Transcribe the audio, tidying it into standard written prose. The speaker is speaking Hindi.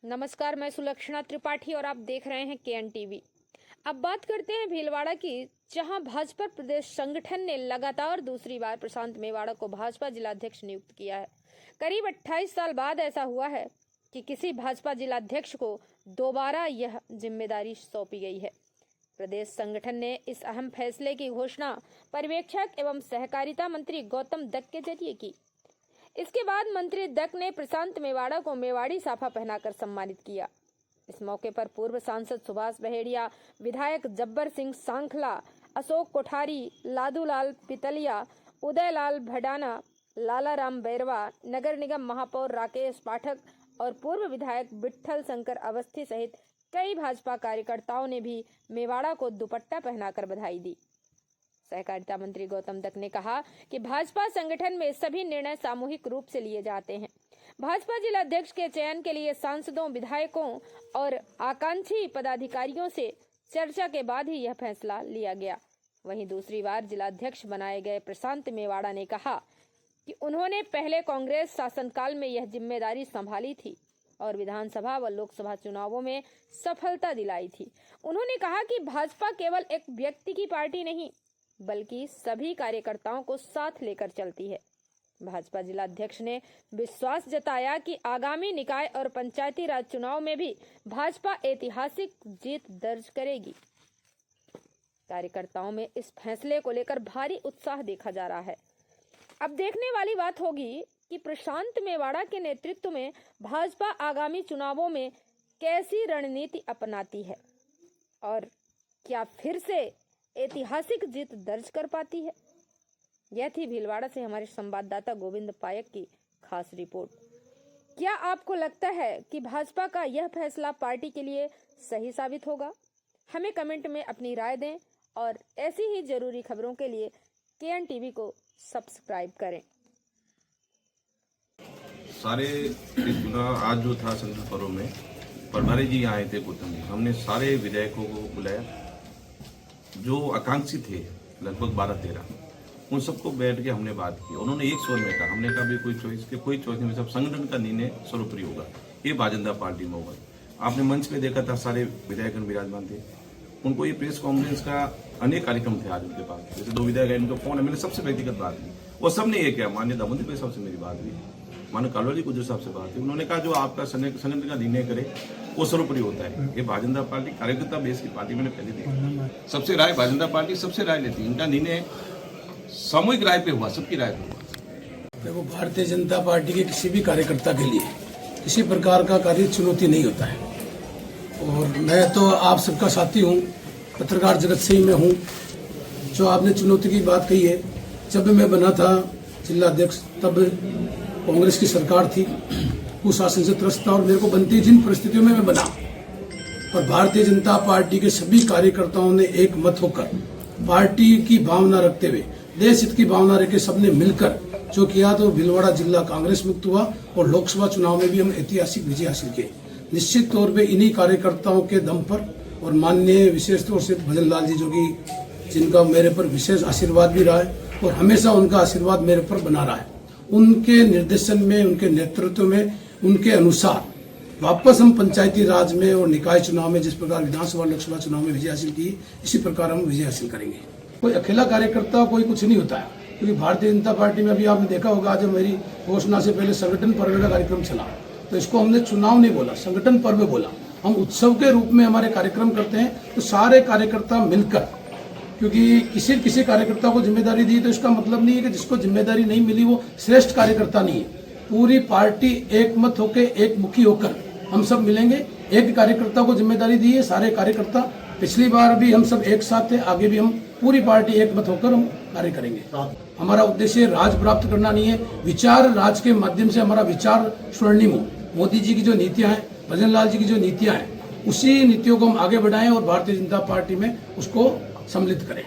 नमस्कार, मैं सुलक्षणा त्रिपाठी और आप देख रहे हैं केएन टीवी। अब बात करते हैं भीलवाड़ा की, जहां भाजपा प्रदेश संगठन ने लगातार दूसरी बार प्रशांत मेवाड़ा को भाजपा जिलाध्यक्ष नियुक्त किया है। करीब 28 साल बाद ऐसा हुआ है कि किसी भाजपा जिलाध्यक्ष को दोबारा यह जिम्मेदारी सौंपी गई है। प्रदेश संगठन ने इस अहम फैसले की घोषणा पर्यवेक्षक एवं सहकारिता मंत्री गौतम दत्त के जरिए की। इसके बाद मंत्री दत्त ने प्रशांत मेवाड़ा को मेवाड़ी साफा पहनाकर सम्मानित किया। इस मौके पर पूर्व सांसद सुभाष बहेड़िया, विधायक जब्बर सिंह सांखला, अशोक कोठारी, लादूलाल पितलिया, उदयलाल भडाना, लालाराम बैरवा, नगर निगम महापौर राकेश पाठक और पूर्व विधायक विठल शंकर अवस्थी सहित कई भाजपा कार्यकर्ताओं ने भी मेवाड़ा को दुपट्टा पहनाकर बधाई दी। सहकारिता मंत्री गौतम दत्त ने कहा कि भाजपा संगठन में सभी निर्णय सामूहिक रूप से लिए जाते हैं। भाजपा जिलाध्यक्ष के चयन के लिए सांसदों, विधायकों और आकांक्षी पदाधिकारियों से चर्चा के बाद ही यह फैसला लिया गया। वहीं दूसरी बार जिलाध्यक्ष बनाए गए प्रशांत मेवाड़ा ने कहा कि उन्होंने पहले कांग्रेस शासनकाल में यह जिम्मेदारी संभाली थी और विधानसभा व लोकसभा चुनावों में सफलता दिलाई थी। उन्होंने कहा कि भाजपा केवल एक व्यक्ति की पार्टी नहीं, बल्कि सभी कार्यकर्ताओं को साथ लेकर चलती है। भाजपा जिलाध्यक्ष ने विश्वास जताया कि आगामी निकाय और पंचायती राज चुनाव में भी भाजपा ऐतिहासिक जीत दर्ज करेगी। कार्यकर्ताओं में इस फैसले को लेकर भारी उत्साह देखा जा रहा है। अब देखने वाली बात होगी कि प्रशांत मेवाड़ा के नेतृत्व में भाजपा आगामी चुनावों में कैसी रणनीति अपनाती है और क्या फिर से ऐतिहासिक जीत दर्ज कर पाती है। यह थी भीलवाड़ा से हमारे संवाददाता गोविंद पायक की खास रिपोर्ट। क्या आपको लगता है कि भाजपा का यह फैसला पार्टी के लिए सही साबित होगा? हमें कमेंट में अपनी राय दें और ऐसी ही जरूरी खबरों के लिए केएन टीवी को सब्सक्राइब करें। सारे चुनाव आज जो था संसद पर्व में प्रभारी जी आए थे गौतम जी, हमने सारे विधायकों को बुलाया जो आकांक्षी थे, लगभग 12-13, उन सबको बैठ के हमने बात की। उन्होंने एक स्वर में कहा, हमने कहा भी कोई चॉइस नहीं, सब संगठन का निर्णय सर्वोपरि होगा, ये भारतीय जनता पार्टी में होगा। आपने मंच पे देखा था, सारे विधायक विराजमान थे। उनको ये प्रेस कॉन्फ्रेंस का अनेक कार्यक्रम थे आज उनके पास। जैसे 2 विधायक हैं, उनको फोन है, मैंने सबसे व्यक्तिगत बात की, वो सबने ये किया। माननीय दामोदर भाई साहब से मेरी बात हुई, माननीय कालवाजी गुजर साहब से बात हुई। उन्होंने कहा जो आपका संगठन का निर्णय करे वो सर्वोपरि होता है। ये भारतीय जनता पार्टी कार्यकर्ता बेस की पार्टी मैंने पहले देखा। सबसे राय भारतीय जनता पार्टी सबसे राय लेती है, इनका निर्णय सामूहिक राय पे हुआ, सबकी राय पे हुआ। देखो, भारतीय जनता पार्टी के किसी भी कार्यकर्ता के लिए किसी प्रकार का कार्य चुनौती नहीं होता है। और मैं तो आप सबका साथी हूँ, पत्रकार जगत से ही मैं हूँ। जो आपने चुनौती की बात कही है, जब मैं बना था जिलाध्यक्ष तब कांग्रेस की सरकार थी, कुशासन से त्रस्त था और मेरे को बनती जिन परिस्थितियों में मैं बना, और भारतीय जनता पार्टी के सभी कार्यकर्ताओं ने एक मत होकर पार्टी की भावना रखते हुए, देश हित की भावना रख के सबने मिलकर जो किया, तो भीलवाड़ा जिला कांग्रेस मुक्त हुआ और लोकसभा चुनाव में भी हम ऐतिहासिक विजय हासिल किए। निश्चित तौर पे इन्हीं कार्यकर्ताओं के दम पर और माननीय विशेष तौर से भजन लाल जी, जो कि जिनका मेरे पर विशेष आशीर्वाद भी रहा है और हमेशा उनका आशीर्वाद मेरे पर बना रहा है, उनके निर्देशन में, उनके नेतृत्व में, उनके अनुसार वापस हम पंचायती राज में और निकाय चुनाव में जिस प्रकार विधानसभा लोकसभा चुनाव में विजय हासिल की, इसी प्रकार हम विजय हासिल करेंगे। कोई अकेला कार्यकर्ता कोई कुछ नहीं होता है, क्योंकि भारतीय जनता पार्टी में अभी आपने देखा होगा, आज मेरी घोषणा से पहले संगठन पर्व का कार्यक्रम चला, तो इसको हमने चुनाव नहीं बोला, संगठन पर्व बोला। हम उत्सव के रूप में हमारे कार्यक्रम करते हैं, तो सारे कार्यकर्ता मिलकर, क्योंकि किसी कार्यकर्ता को जिम्मेदारी दी तो इसका मतलब नहीं है कि जिसको जिम्मेदारी नहीं मिली वो श्रेष्ठ कार्यकर्ता नहीं है। पूरी पार्टी एक मत होकर, एक मुखी होकर हम सब मिलेंगे। एक कार्यकर्ता को जिम्मेदारी दी है, सारे कार्यकर्ता, पिछली बार भी हम सब एक साथ थे, आगे भी हम पूरी पार्टी एक मत होकर हम कार्य करेंगे। हमारा उद्देश्य राज प्राप्त करना नहीं है, विचार राज के माध्यम से हमारा विचार स्वर्णिम हो। मोदी जी की जो नीतियां हैं, भजन लाल जी की जो नीतियां हैं, उसी नीतियों को हम आगे बढ़ाएं और भारतीय जनता पार्टी में उसको सम्मिलित करें।